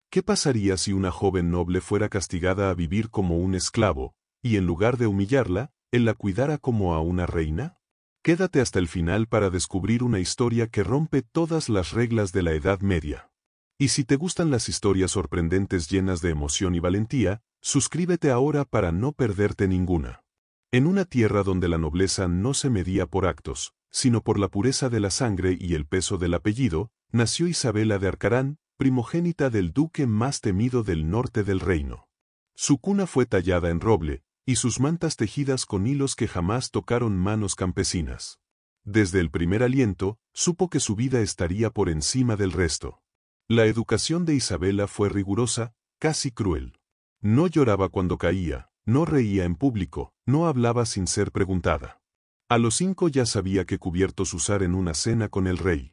¿Qué pasaría si una joven noble fuera castigada a vivir como un esclavo, y en lugar de humillarla, él la cuidara como a una reina? Quédate hasta el final para descubrir una historia que rompe todas las reglas de la Edad Media. Y si te gustan las historias sorprendentes llenas de emoción y valentía, suscríbete ahora para no perderte ninguna. En una tierra donde la nobleza no se medía por actos, sino por la pureza de la sangre y el peso del apellido, nació Isabela de Arcarán, primogénita del duque más temido del norte del reino. Su cuna fue tallada en roble, y sus mantas tejidas con hilos que jamás tocaron manos campesinas. Desde el primer aliento, supo que su vida estaría por encima del resto. La educación de Isabela fue rigurosa, casi cruel. No lloraba cuando caía, no reía en público, no hablaba sin ser preguntada. A los 5 ya sabía qué cubiertos usar en una cena con el rey.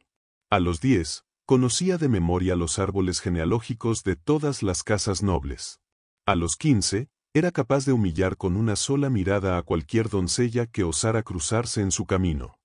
A los 10, conocía de memoria los árboles genealógicos de todas las casas nobles. A los 15, era capaz de humillar con una sola mirada a cualquier doncella que osara cruzarse en su camino.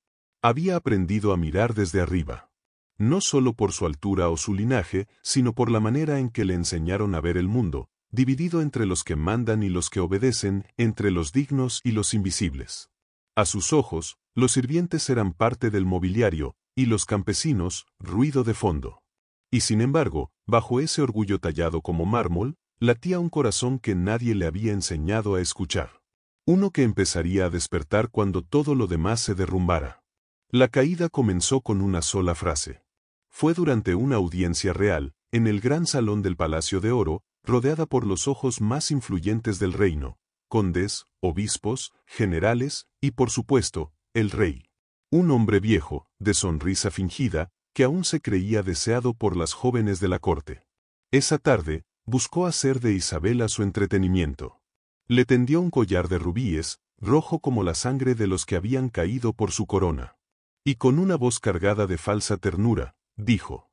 Había aprendido a mirar desde arriba. No solo por su altura o su linaje, sino por la manera en que le enseñaron a ver el mundo, dividido entre los que mandan y los que obedecen, entre los dignos y los invisibles. A sus ojos, los sirvientes eran parte del mobiliario, y los campesinos, ruido de fondo. Y sin embargo, bajo ese orgullo tallado como mármol, latía un corazón que nadie le había enseñado a escuchar. Uno que empezaría a despertar cuando todo lo demás se derrumbara. La caída comenzó con una sola frase. Fue durante una audiencia real, en el gran salón del Palacio de Oro, rodeada por los ojos más influyentes del reino, condes, obispos, generales, y por supuesto, el rey. Un hombre viejo, de sonrisa fingida, que aún se creía deseado por las jóvenes de la corte. Esa tarde, buscó hacer de Isabela su entretenimiento. Le tendió un collar de rubíes, rojo como la sangre de los que habían caído por su corona. Y con una voz cargada de falsa ternura, dijo: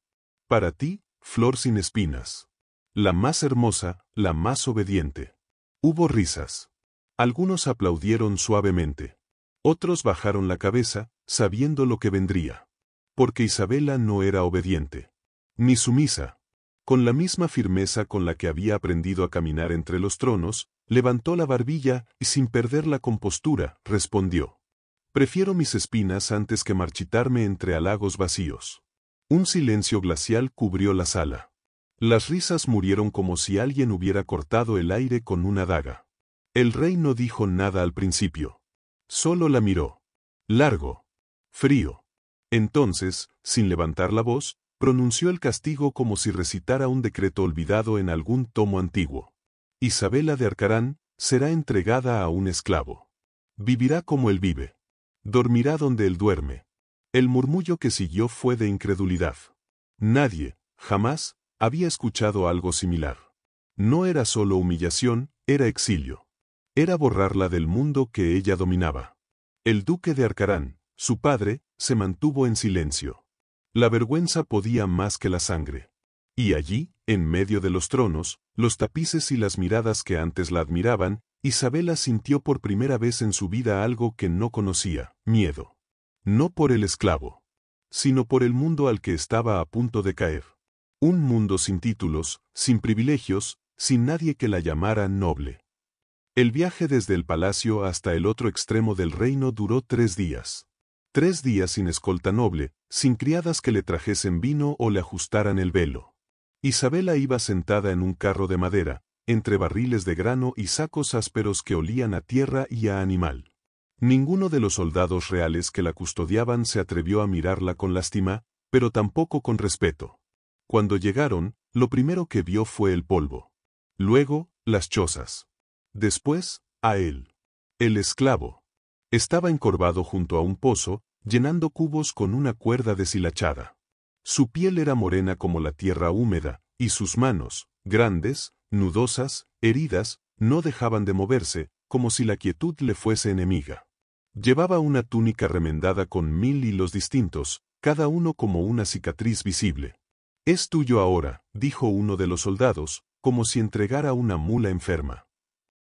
«Para ti, flor sin espinas. La más hermosa, la más obediente». Hubo risas. Algunos aplaudieron suavemente. Otros bajaron la cabeza, sabiendo lo que vendría. Porque Isabela no era obediente. Ni sumisa. Con la misma firmeza con la que había aprendido a caminar entre los tronos, levantó la barbilla y sin perder la compostura, respondió: «Prefiero mis espinas antes que marchitarme entre halagos vacíos». Un silencio glacial cubrió la sala. Las risas murieron como si alguien hubiera cortado el aire con una daga. El rey no dijo nada al principio. Solo la miró. Largo. Frío. Entonces, sin levantar la voz, pronunció el castigo como si recitara un decreto olvidado en algún tomo antiguo. Isabela de Arcarán será entregada a un esclavo. Vivirá como él vive. Dormirá donde él duerme. El murmullo que siguió fue de incredulidad. Nadie, jamás, había escuchado algo similar. No era solo humillación, era exilio. Era borrarla del mundo que ella dominaba. El duque de Arcarán, su padre, se mantuvo en silencio. La vergüenza podía más que la sangre. Y allí, en medio de los tronos, los tapices y las miradas que antes la admiraban, Isabela sintió por primera vez en su vida algo que no conocía: miedo. No por el esclavo, sino por el mundo al que estaba a punto de caer. Un mundo sin títulos, sin privilegios, sin nadie que la llamara noble. El viaje desde el palacio hasta el otro extremo del reino duró 3 días. 3 días sin escolta noble, sin criadas que le trajesen vino o le ajustaran el velo. Isabela iba sentada en un carro de madera, entre barriles de grano y sacos ásperos que olían a tierra y a animal. Ninguno de los soldados reales que la custodiaban se atrevió a mirarla con lástima, pero tampoco con respeto. Cuando llegaron, lo primero que vio fue el polvo. Luego, las chozas. Después, a él. El esclavo. Estaba encorvado junto a un pozo, llenando cubos con una cuerda deshilachada. Su piel era morena como la tierra húmeda, y sus manos, grandes, nudosas, heridas, no dejaban de moverse, como si la quietud le fuese enemiga. Llevaba una túnica remendada con 1000 hilos distintos, cada uno como una cicatriz visible. «Es tuyo ahora», dijo uno de los soldados, como si entregara una mula enferma.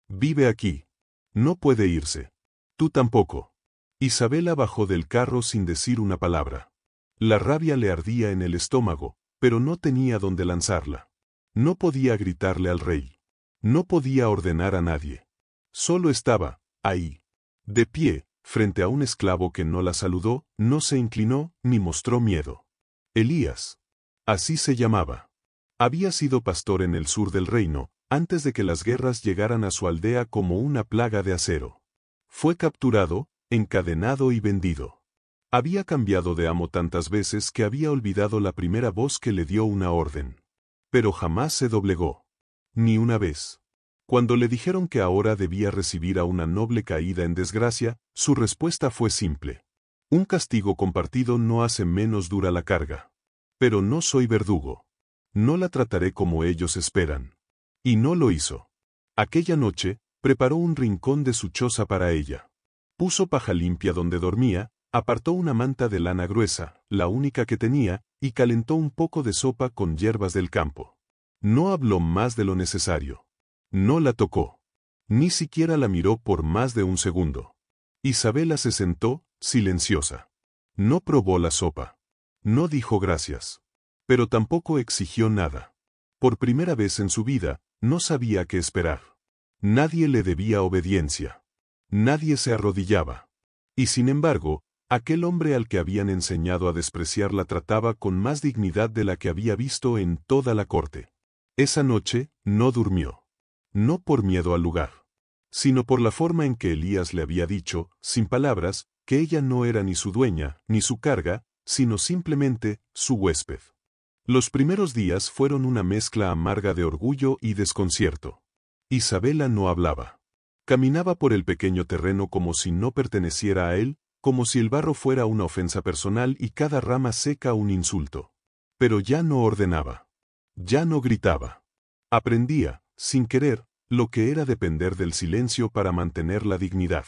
«Vive aquí. No puede irse. Tú tampoco». Isabela bajó del carro sin decir una palabra. La rabia le ardía en el estómago, pero no tenía dónde lanzarla. No podía gritarle al rey. No podía ordenar a nadie. Solo estaba, ahí, de pie, frente a un esclavo que no la saludó, no se inclinó, ni mostró miedo. Elías. Así se llamaba. Había sido pastor en el sur del reino, antes de que las guerras llegaran a su aldea como una plaga de acero. Fue capturado, encadenado y vendido. Había cambiado de amo tantas veces que había olvidado la primera voz que le dio una orden. Pero jamás se doblegó. Ni una vez. Cuando le dijeron que ahora debía recibir a una noble caída en desgracia, su respuesta fue simple. Un castigo compartido no hace menos dura la carga. Pero no soy verdugo. No la trataré como ellos esperan. Y no lo hizo. Aquella noche, preparó un rincón de su choza para ella. Puso paja limpia donde dormía, apartó una manta de lana gruesa, la única que tenía, y calentó un poco de sopa con hierbas del campo. No habló más de lo necesario. No la tocó. Ni siquiera la miró por más de un segundo. Isabela se sentó, silenciosa. No probó la sopa. No dijo gracias. Pero tampoco exigió nada. Por primera vez en su vida, no sabía qué esperar. Nadie le debía obediencia. Nadie se arrodillaba. Y sin embargo, aquel hombre al que habían enseñado a despreciar la trataba con más dignidad de la que había visto en toda la corte. Esa noche, no durmió. No por miedo al lugar, sino por la forma en que Elías le había dicho, sin palabras, que ella no era ni su dueña, ni su carga, sino simplemente su huésped. Los primeros días fueron una mezcla amarga de orgullo y desconcierto. Isabela no hablaba. Caminaba por el pequeño terreno como si no perteneciera a él, como si el barro fuera una ofensa personal y cada rama seca un insulto. Pero ya no ordenaba. Ya no gritaba. Aprendía, sin querer, lo que era depender del silencio para mantener la dignidad.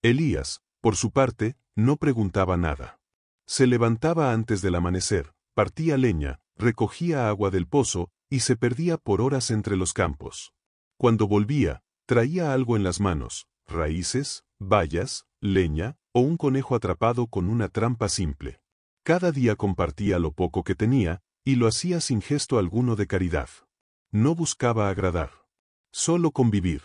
Elías, por su parte, no preguntaba nada. Se levantaba antes del amanecer, partía leña, recogía agua del pozo, y se perdía por horas entre los campos. Cuando volvía, traía algo en las manos, raíces, bayas, leña, o un conejo atrapado con una trampa simple. Cada día compartía lo poco que tenía, y lo hacía sin gesto alguno de caridad. No buscaba agradar. Solo convivir.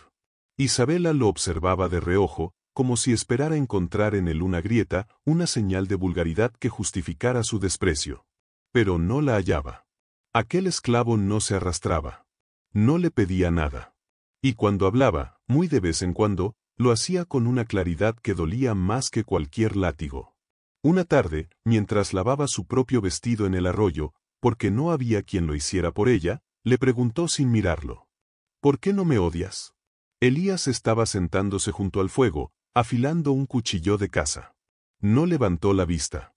Isabela lo observaba de reojo, como si esperara encontrar en él una grieta, una señal de vulgaridad que justificara su desprecio. Pero no la hallaba. Aquel esclavo no se arrastraba. No le pedía nada. Y cuando hablaba, muy de vez en cuando, lo hacía con una claridad que dolía más que cualquier látigo. Una tarde, mientras lavaba su propio vestido en el arroyo, porque no había quien lo hiciera por ella, le preguntó sin mirarlo. ¿Por qué no me odias? Elías estaba sentándose junto al fuego, afilando un cuchillo de caza. No levantó la vista.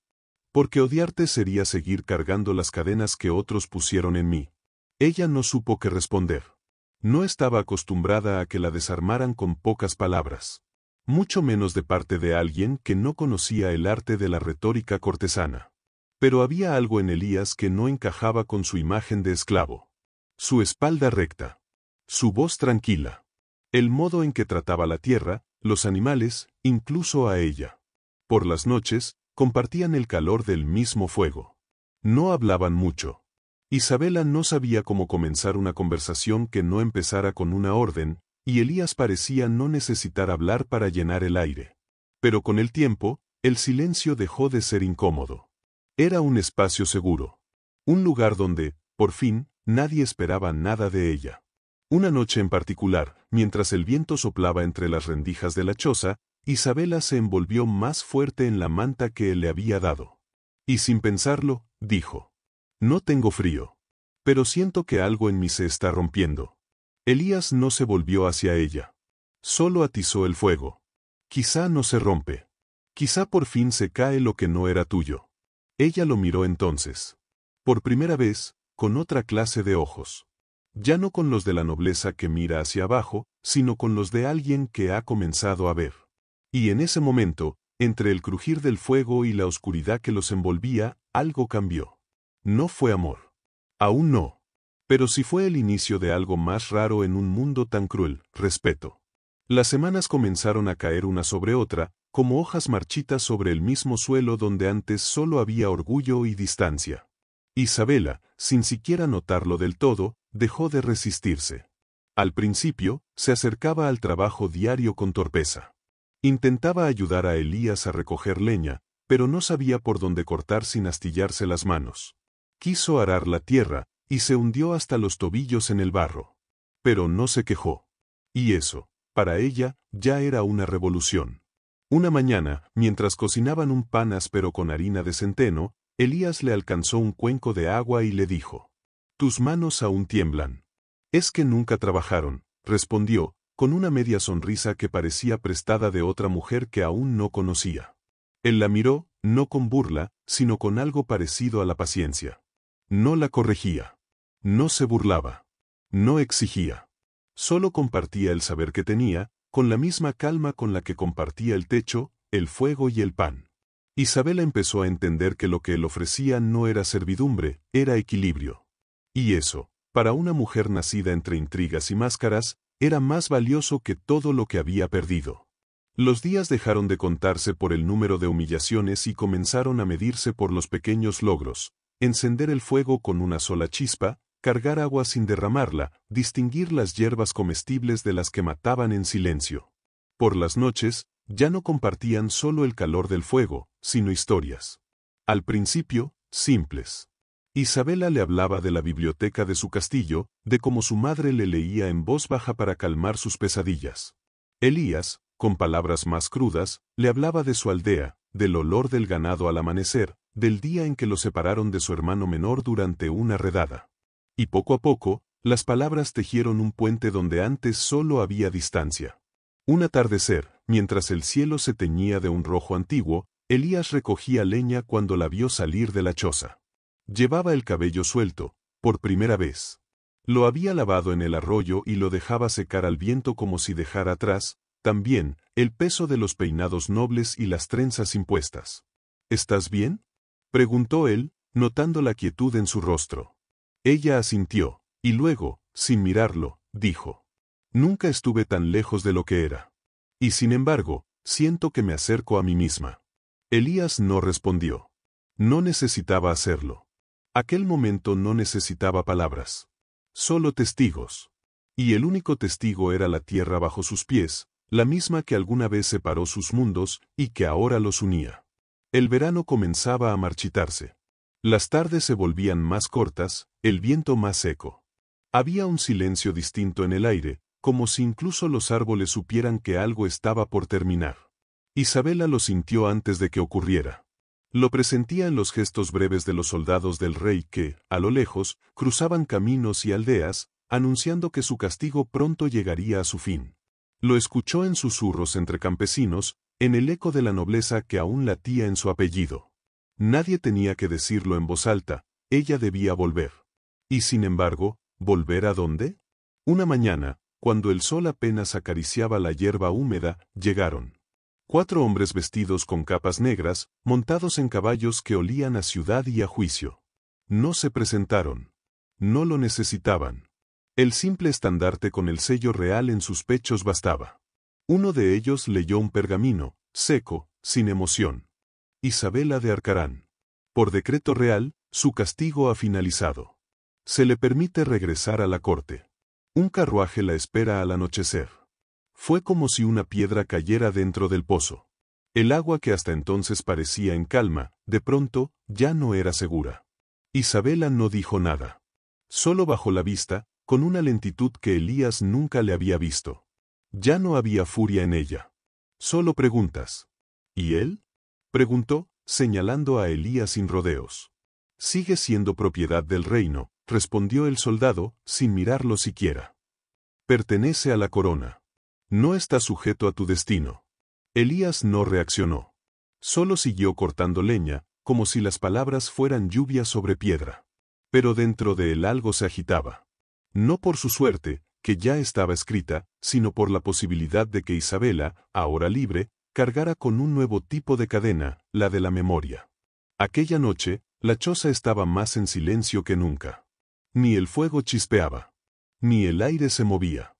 Porque odiarte sería seguir cargando las cadenas que otros pusieron en mí. Ella no supo qué responder. No estaba acostumbrada a que la desarmaran con pocas palabras. Mucho menos de parte de alguien que no conocía el arte de la retórica cortesana. Pero había algo en Elías que no encajaba con su imagen de esclavo. Su espalda recta. Su voz tranquila. El modo en que trataba la tierra, los animales, incluso a ella. Por las noches, compartían el calor del mismo fuego. No hablaban mucho. Isabela no sabía cómo comenzar una conversación que no empezara con una orden, y Elías parecía no necesitar hablar para llenar el aire. Pero con el tiempo, el silencio dejó de ser incómodo. Era un espacio seguro. Un lugar donde, por fin, nadie esperaba nada de ella. Una noche en particular, mientras el viento soplaba entre las rendijas de la choza, Isabela se envolvió más fuerte en la manta que él le había dado. Y sin pensarlo, dijo: «No tengo frío. Pero siento que algo en mí se está rompiendo». Elías no se volvió hacia ella. Solo atizó el fuego. «Quizá no se rompe. Quizá por fin se cae lo que no era tuyo». Ella lo miró entonces. Por primera vez, con otra clase de ojos. Ya no con los de la nobleza que mira hacia abajo, sino con los de alguien que ha comenzado a ver. Y en ese momento, entre el crujir del fuego y la oscuridad que los envolvía, algo cambió. No fue amor. Aún no. Pero sí fue el inicio de algo más raro en un mundo tan cruel: respeto. Las semanas comenzaron a caer una sobre otra, como hojas marchitas sobre el mismo suelo donde antes solo había orgullo y distancia. Isabela, sin siquiera notarlo del todo, dejó de resistirse. Al principio, se acercaba al trabajo diario con torpeza. Intentaba ayudar a Elías a recoger leña, pero no sabía por dónde cortar sin astillarse las manos. Quiso arar la tierra, y se hundió hasta los tobillos en el barro. Pero no se quejó. Y eso, para ella, ya era una revolución. Una mañana, mientras cocinaban un pan áspero con harina de centeno, Elías le alcanzó un cuenco de agua y le dijo: «Tus manos aún tiemblan». «Es que nunca trabajaron», respondió, con una media sonrisa que parecía prestada de otra mujer que aún no conocía. Él la miró, no con burla, sino con algo parecido a la paciencia. No la corregía. No se burlaba. No exigía. Solo compartía el saber que tenía, con la misma calma con la que compartía el techo, el fuego y el pan. Isabela empezó a entender que lo que él ofrecía no era servidumbre, era equilibrio. Y eso, para una mujer nacida entre intrigas y máscaras, era más valioso que todo lo que había perdido. Los días dejaron de contarse por el número de humillaciones y comenzaron a medirse por los pequeños logros: encender el fuego con una sola chispa, cargar agua sin derramarla, distinguir las hierbas comestibles de las que mataban en silencio. Por las noches, ya no compartían solo el calor del fuego, sino historias. Al principio, simples. Isabela le hablaba de la biblioteca de su castillo, de cómo su madre le leía en voz baja para calmar sus pesadillas. Elías, con palabras más crudas, le hablaba de su aldea, del olor del ganado al amanecer, del día en que lo separaron de su hermano menor durante una redada. Y poco a poco, las palabras tejieron un puente donde antes solo había distancia. Un atardecer, mientras el cielo se teñía de un rojo antiguo, Elías recogía leña cuando la vio salir de la choza. Llevaba el cabello suelto, por primera vez. Lo había lavado en el arroyo y lo dejaba secar al viento como si dejara atrás, también, el peso de los peinados nobles y las trenzas impuestas. «¿Estás bien?», preguntó él, notando la quietud en su rostro. Ella asintió, y luego, sin mirarlo, dijo: «Nunca estuve tan lejos de lo que era. Y sin embargo, siento que me acerco a mí misma». Elías no respondió. No necesitaba hacerlo. Aquel momento no necesitaba palabras. Solo testigos. Y el único testigo era la tierra bajo sus pies, la misma que alguna vez separó sus mundos y que ahora los unía. El verano comenzaba a marchitarse. Las tardes se volvían más cortas, el viento más seco. Había un silencio distinto en el aire, como si incluso los árboles supieran que algo estaba por terminar. Isabela lo sintió antes de que ocurriera. Lo presentía en los gestos breves de los soldados del rey que, a lo lejos, cruzaban caminos y aldeas, anunciando que su castigo pronto llegaría a su fin. Lo escuchó en susurros entre campesinos, en el eco de la nobleza que aún latía en su apellido. Nadie tenía que decirlo en voz alta, ella debía volver. Y sin embargo, ¿volver a dónde? Una mañana, cuando el sol apenas acariciaba la hierba húmeda, llegaron 4 hombres vestidos con capas negras, montados en caballos que olían a ciudad y a juicio. No se presentaron. No lo necesitaban. El simple estandarte con el sello real en sus pechos bastaba. Uno de ellos leyó un pergamino, seco, sin emoción. Isabela de Arcarán. Por decreto real, su castigo ha finalizado. Se le permite regresar a la corte. Un carruaje la espera al anochecer. Fue como si una piedra cayera dentro del pozo. El agua que hasta entonces parecía en calma, de pronto, ya no era segura. Isabela no dijo nada. Solo bajó la vista, con una lentitud que Elías nunca le había visto. Ya no había furia en ella. Solo preguntas. ¿Y él?, preguntó, señalando a Elías sin rodeos. Sigue siendo propiedad del reino, respondió el soldado, sin mirarlo siquiera. Pertenece a la corona. No está sujeto a tu destino. Elías no reaccionó. Solo siguió cortando leña, como si las palabras fueran lluvia sobre piedra. Pero dentro de él algo se agitaba. No por su suerte, que ya estaba escrita, sino por la posibilidad de que Isabela, ahora libre, cargara con un nuevo tipo de cadena, la de la memoria. Aquella noche, la choza estaba más en silencio que nunca. Ni el fuego chispeaba. Ni el aire se movía.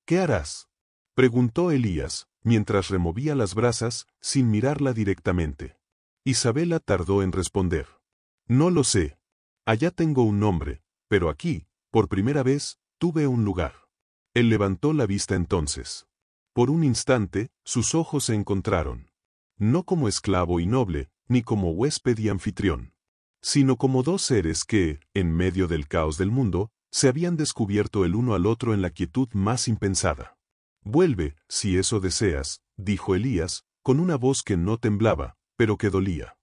¿Qué harás?, preguntó Elías, mientras removía las brasas, sin mirarla directamente. Isabela tardó en responder. No lo sé. Allá tengo un nombre, pero aquí, por primera vez, tuve un lugar. Él levantó la vista entonces. Por un instante, sus ojos se encontraron. No como esclavo y noble, ni como huésped y anfitrión, sino como dos seres que, en medio del caos del mundo, se habían descubierto el uno al otro en la quietud más impensada. «Vuelve, si eso deseas», dijo Elías, con una voz que no temblaba, pero que dolía.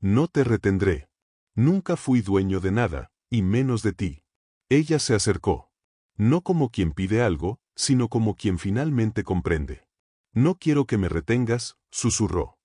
«No te retendré. Nunca fui dueño de nada, y menos de ti». Ella se acercó. No como quien pide algo, sino como quien finalmente comprende. «No quiero que me retengas», susurró.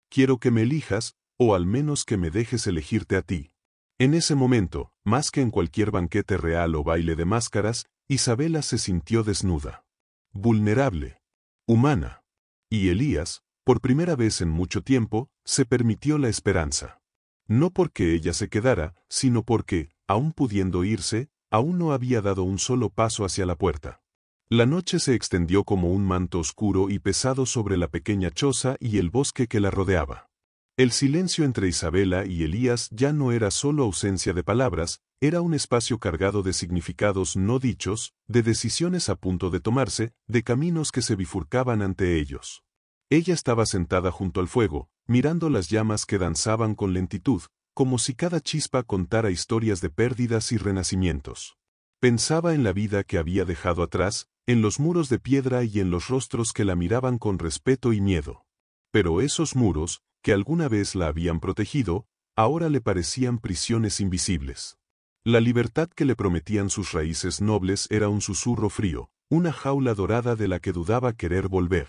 «Quiero que me elijas, o al menos que me dejes elegirte a ti». En ese momento, más que en cualquier banquete real o baile de máscaras, Isabela se sintió desnuda. Vulnerable. Humana. Y Elías, por primera vez en mucho tiempo, se permitió la esperanza. No porque ella se quedara, sino porque, aun pudiendo irse, aún no había dado un solo paso hacia la puerta. La noche se extendió como un manto oscuro y pesado sobre la pequeña choza y el bosque que la rodeaba. El silencio entre Isabela y Elías ya no era solo ausencia de palabras, era un espacio cargado de significados no dichos, de decisiones a punto de tomarse, de caminos que se bifurcaban ante ellos. Ella estaba sentada junto al fuego, mirando las llamas que danzaban con lentitud, como si cada chispa contara historias de pérdidas y renacimientos. Pensaba en la vida que había dejado atrás, en los muros de piedra y en los rostros que la miraban con respeto y miedo. Pero esos muros, que alguna vez la habían protegido, ahora le parecían prisiones invisibles. La libertad que le prometían sus raíces nobles era un susurro frío, una jaula dorada de la que dudaba querer volver.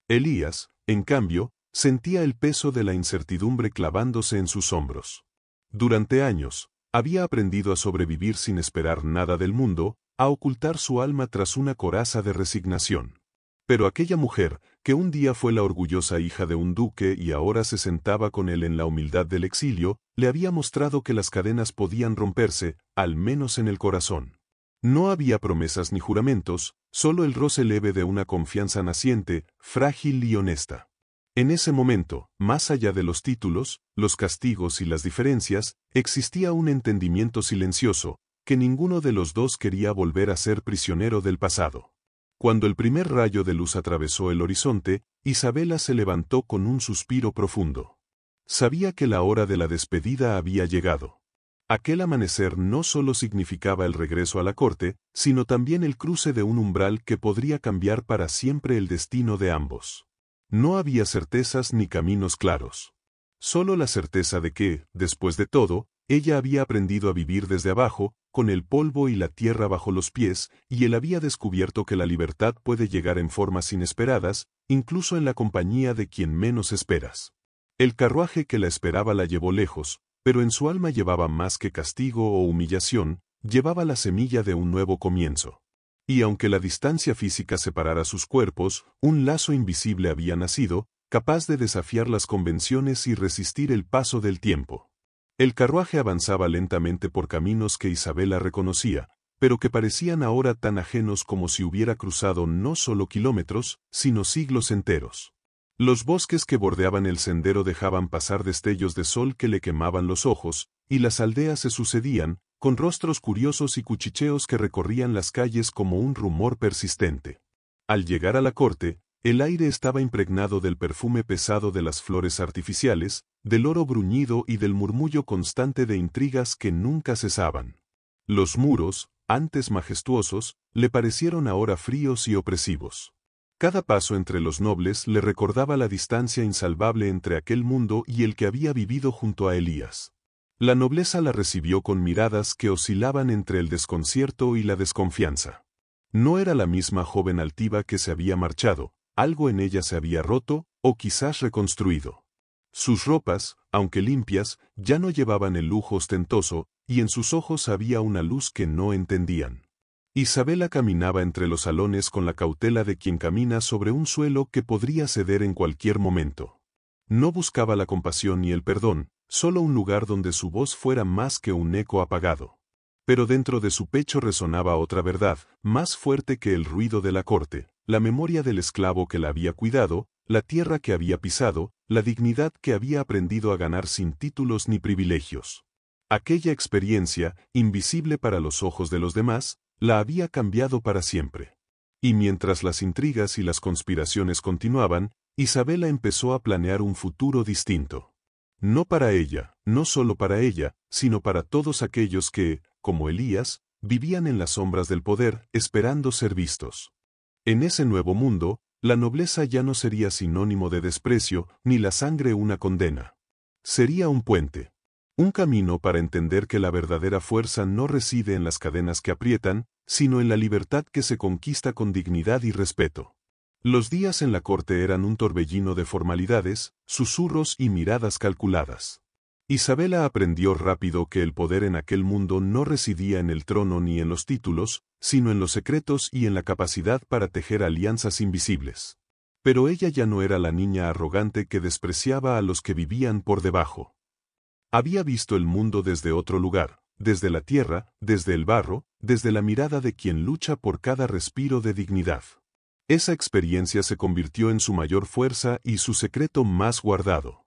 Elías, en cambio, sentía el peso de la incertidumbre clavándose en sus hombros. Durante años, había aprendido a sobrevivir sin esperar nada del mundo, a ocultar su alma tras una coraza de resignación. Pero aquella mujer, que un día fue la orgullosa hija de un duque y ahora se sentaba con él en la humildad del exilio, le había mostrado que las cadenas podían romperse, al menos en el corazón. No había promesas ni juramentos, solo el roce leve de una confianza naciente, frágil y honesta. En ese momento, más allá de los títulos, los castigos y las diferencias, existía un entendimiento silencioso, que ninguno de los dos quería volver a ser prisionero del pasado. Cuando el primer rayo de luz atravesó el horizonte, Isabela se levantó con un suspiro profundo. Sabía que la hora de la despedida había llegado. Aquel amanecer no solo significaba el regreso a la corte, sino también el cruce de un umbral que podría cambiar para siempre el destino de ambos. No había certezas ni caminos claros. Solo la certeza de que, después de todo, ella había aprendido a vivir desde abajo, con el polvo y la tierra bajo los pies, y él había descubierto que la libertad puede llegar en formas inesperadas, incluso en la compañía de quien menos esperas. El carruaje que la esperaba la llevó lejos, pero en su alma llevaba más que castigo o humillación, llevaba la semilla de un nuevo comienzo. Y aunque la distancia física separara sus cuerpos, un lazo invisible había nacido, capaz de desafiar las convenciones y resistir el paso del tiempo. El carruaje avanzaba lentamente por caminos que Isabela reconocía, pero que parecían ahora tan ajenos como si hubiera cruzado no solo kilómetros, sino siglos enteros. Los bosques que bordeaban el sendero dejaban pasar destellos de sol que le quemaban los ojos, y las aldeas se sucedían, con rostros curiosos y cuchicheos que recorrían las calles como un rumor persistente. Al llegar a la corte, el aire estaba impregnado del perfume pesado de las flores artificiales, del oro bruñido y del murmullo constante de intrigas que nunca cesaban. Los muros, antes majestuosos, le parecieron ahora fríos y opresivos. Cada paso entre los nobles le recordaba la distancia insalvable entre aquel mundo y el que había vivido junto a Elías. La nobleza la recibió con miradas que oscilaban entre el desconcierto y la desconfianza. No era la misma joven altiva que se había marchado, algo en ella se había roto, o quizás reconstruido. Sus ropas, aunque limpias, ya no llevaban el lujo ostentoso, y en sus ojos había una luz que no entendían. Isabela caminaba entre los salones con la cautela de quien camina sobre un suelo que podría ceder en cualquier momento. No buscaba la compasión ni el perdón, solo un lugar donde su voz fuera más que un eco apagado. Pero dentro de su pecho resonaba otra verdad, más fuerte que el ruido de la corte, la memoria del esclavo que la había cuidado, la tierra que había pisado, la dignidad que había aprendido a ganar sin títulos ni privilegios. Aquella experiencia, invisible para los ojos de los demás, la había cambiado para siempre. Y mientras las intrigas y las conspiraciones continuaban, Isabela empezó a planear un futuro distinto. No para ella, no solo para ella, sino para todos aquellos que, como Elías, vivían en las sombras del poder, esperando ser vistos. En ese nuevo mundo, la nobleza ya no sería sinónimo de desprecio, ni la sangre una condena. Sería un puente. Un camino para entender que la verdadera fuerza no reside en las cadenas que aprietan, sino en la libertad que se conquista con dignidad y respeto. Los días en la corte eran un torbellino de formalidades, susurros y miradas calculadas. Isabela aprendió rápido que el poder en aquel mundo no residía en el trono ni en los títulos, sino en los secretos y en la capacidad para tejer alianzas invisibles. Pero ella ya no era la niña arrogante que despreciaba a los que vivían por debajo. Había visto el mundo desde otro lugar, desde la tierra, desde el barro, desde la mirada de quien lucha por cada respiro de dignidad. Esa experiencia se convirtió en su mayor fuerza y su secreto más guardado.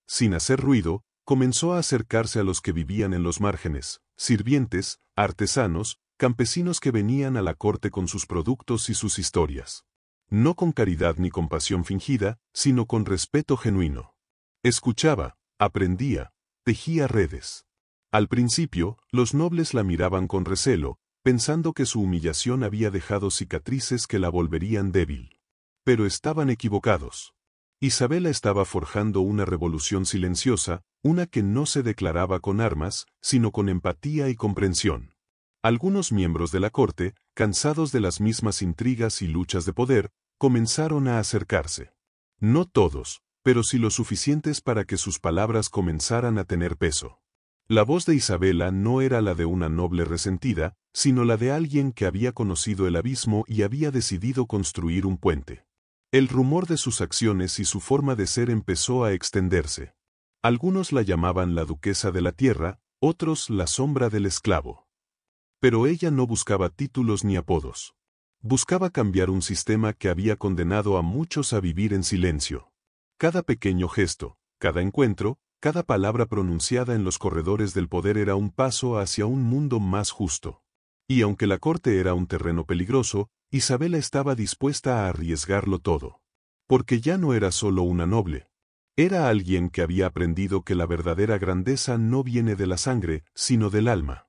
Sin hacer ruido, comenzó a acercarse a los que vivían en los márgenes, sirvientes, artesanos, campesinos que venían a la corte con sus productos y sus historias. No con caridad ni compasión fingida, sino con respeto genuino. Escuchaba, aprendía, tejía redes. Al principio, los nobles la miraban con recelo, pensando que su humillación había dejado cicatrices que la volverían débil. Pero estaban equivocados. Isabela estaba forjando una revolución silenciosa, una que no se declaraba con armas, sino con empatía y comprensión. Algunos miembros de la corte, cansados de las mismas intrigas y luchas de poder, comenzaron a acercarse. No todos, pero sí lo suficientes para que sus palabras comenzaran a tener peso. La voz de Isabela no era la de una noble resentida, sino la de alguien que había conocido el abismo y había decidido construir un puente. El rumor de sus acciones y su forma de ser empezó a extenderse. Algunos la llamaban la duquesa de la tierra, otros la sombra del esclavo. Pero ella no buscaba títulos ni apodos. Buscaba cambiar un sistema que había condenado a muchos a vivir en silencio. Cada pequeño gesto, cada encuentro, cada palabra pronunciada en los corredores del poder era un paso hacia un mundo más justo. Y aunque la corte era un terreno peligroso, Isabela estaba dispuesta a arriesgarlo todo. Porque ya no era solo una noble. Era alguien que había aprendido que la verdadera grandeza no viene de la sangre, sino del alma.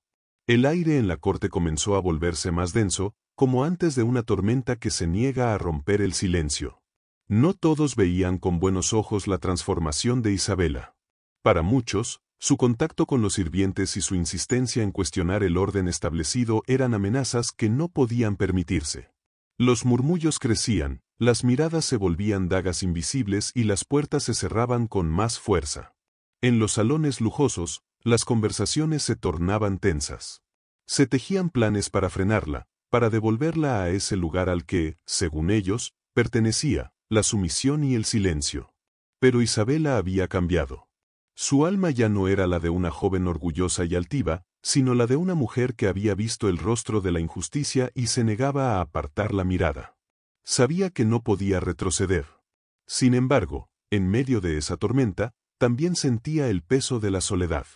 El aire en la corte comenzó a volverse más denso, como antes de una tormenta que se niega a romper el silencio. No todos veían con buenos ojos la transformación de Isabela. Para muchos, su contacto con los sirvientes y su insistencia en cuestionar el orden establecido eran amenazas que no podían permitirse. Los murmullos crecían, las miradas se volvían dagas invisibles y las puertas se cerraban con más fuerza. En los salones lujosos, las conversaciones se tornaban tensas. Se tejían planes para frenarla, para devolverla a ese lugar al que, según ellos, pertenecía, la sumisión y el silencio. Pero Isabela había cambiado. Su alma ya no era la de una joven orgullosa y altiva, sino la de una mujer que había visto el rostro de la injusticia y se negaba a apartar la mirada. Sabía que no podía retroceder. Sin embargo, en medio de esa tormenta, también sentía el peso de la soledad.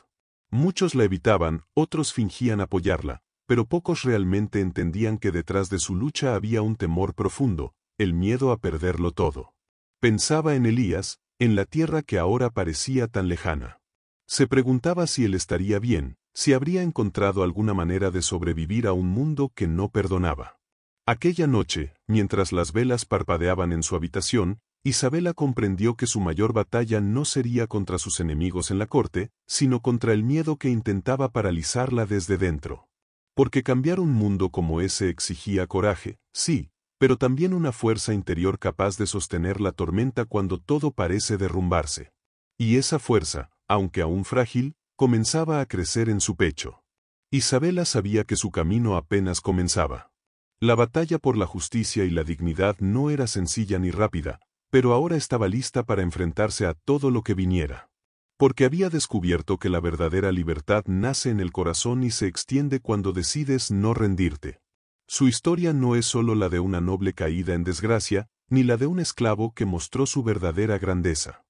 Muchos la evitaban, otros fingían apoyarla, pero pocos realmente entendían que detrás de su lucha había un temor profundo, el miedo a perderlo todo. Pensaba en Elías, en la tierra que ahora parecía tan lejana. Se preguntaba si él estaría bien, si habría encontrado alguna manera de sobrevivir a un mundo que no perdonaba. Aquella noche, mientras las velas parpadeaban en su habitación, Isabela comprendió que su mayor batalla no sería contra sus enemigos en la corte, sino contra el miedo que intentaba paralizarla desde dentro. Porque cambiar un mundo como ese exigía coraje, sí, pero también una fuerza interior capaz de sostener la tormenta cuando todo parece derrumbarse. Y esa fuerza, aunque aún frágil, comenzaba a crecer en su pecho. Isabela sabía que su camino apenas comenzaba. La batalla por la justicia y la dignidad no era sencilla ni rápida, pero ahora estaba lista para enfrentarse a todo lo que viniera. Porque había descubierto que la verdadera libertad nace en el corazón y se extiende cuando decides no rendirte. Su historia no es solo la de una noble caída en desgracia, ni la de un esclavo que mostró su verdadera grandeza.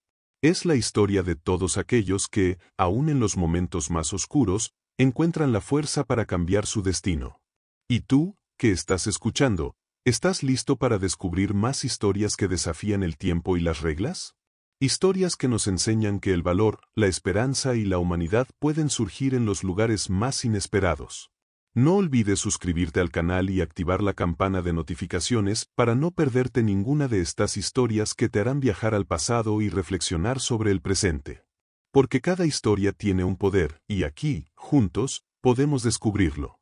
Es la historia de todos aquellos que, aun en los momentos más oscuros, encuentran la fuerza para cambiar su destino. ¿Y tú, que estás escuchando, estás listo para descubrir más historias que desafían el tiempo y las reglas? Historias que nos enseñan que el valor, la esperanza y la humanidad pueden surgir en los lugares más inesperados. No olvides suscribirte al canal y activar la campana de notificaciones para no perderte ninguna de estas historias que te harán viajar al pasado y reflexionar sobre el presente. Porque cada historia tiene un poder, y aquí, juntos, podemos descubrirlo.